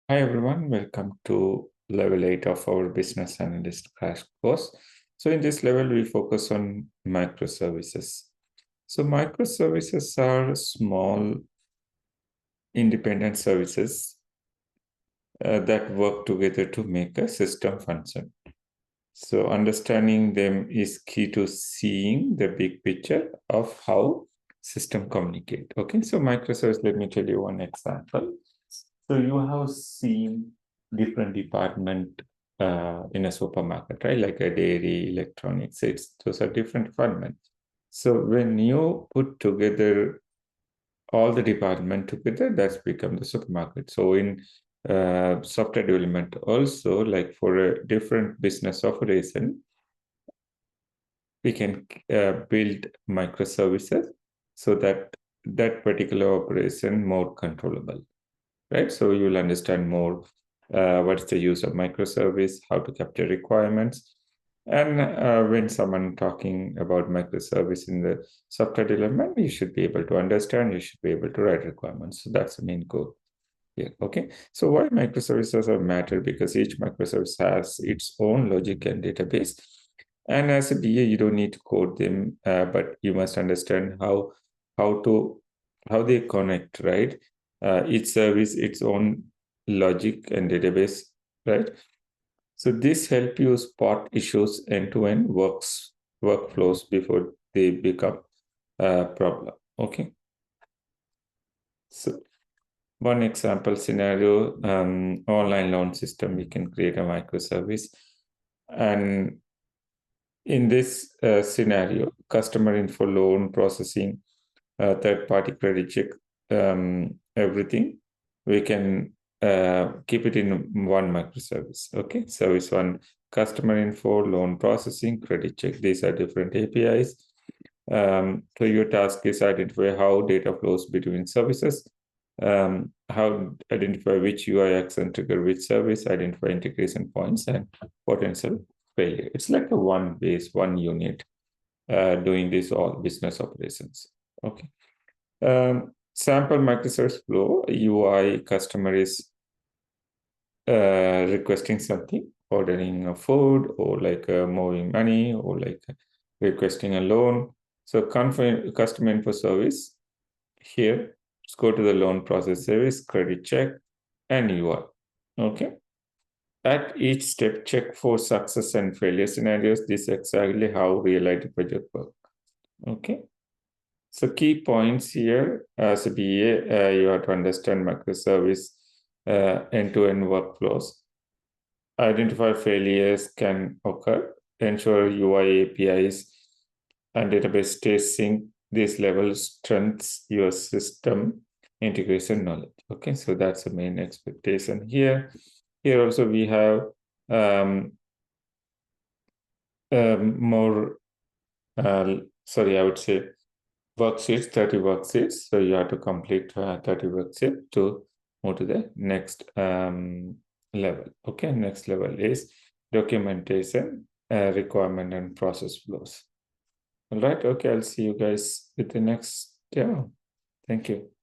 Hi everyone, welcome to level 8 of our Business Analyst crash course. So in this level, we focus on microservices. So microservices are small independent services that work together to make a system function. So understanding them is key to seeing the big picture of how system communicate. Okay, so microservice, let me tell you one example. So you have seen different department in a supermarket, right? Like a dairy, electronics, those are different departments. So when you put together all the department together, that's become the supermarket. So in software development also, like for a different business operation, we can build microservices so that that particular operation more controllable, right? So you'll understand more what's the use of microservice, how to capture requirements. And when someone talking about microservice in the software development, you should be able to understand, you should be able to write requirements. So that's the main goal. Yeah, okay. So why microservices are matter? Because each microservice has its own logic and database. And as a BA, you don't need to code them, but you must understand how they connect, right? Each service its own logic and database, right? So this help you spot issues end-to-end workflows before they become a problem. Okay. So one example scenario, online loan system, we can create a microservice. And in this scenario, customer info, loan processing, third-party credit check, everything, we can keep it in one microservice. Okay, service one, customer info, loan processing, credit check. These are different APIs. So your task is identify how data flows between services, how identify which UI action trigger which service, identify integration points and potential failure. It's like a one base, one unit doing this all business operations. Okay. Sample microservice flow, UI customer is requesting something, ordering a food or like moving money or like requesting a loan. So customer info service here, let's go to the loan process service, credit check, and UI. Okay. At each step, check for success and failure scenarios. This is exactly how real-life project work. Okay. So key points here as a BA, you have to understand microservice end-to-end workflows. Identify failures can occur. Ensure UI APIs and database stay sync. This level strengthens your system integration knowledge. Okay, so that's the main expectation here. Here also we have more, I would say worksheets, 30 worksheets. So you have to complete 30 worksheets to move to the next level. Okay, next level is documentation, requirement and process flows. All right, okay, I'll see you guys with the next demo. Thank you.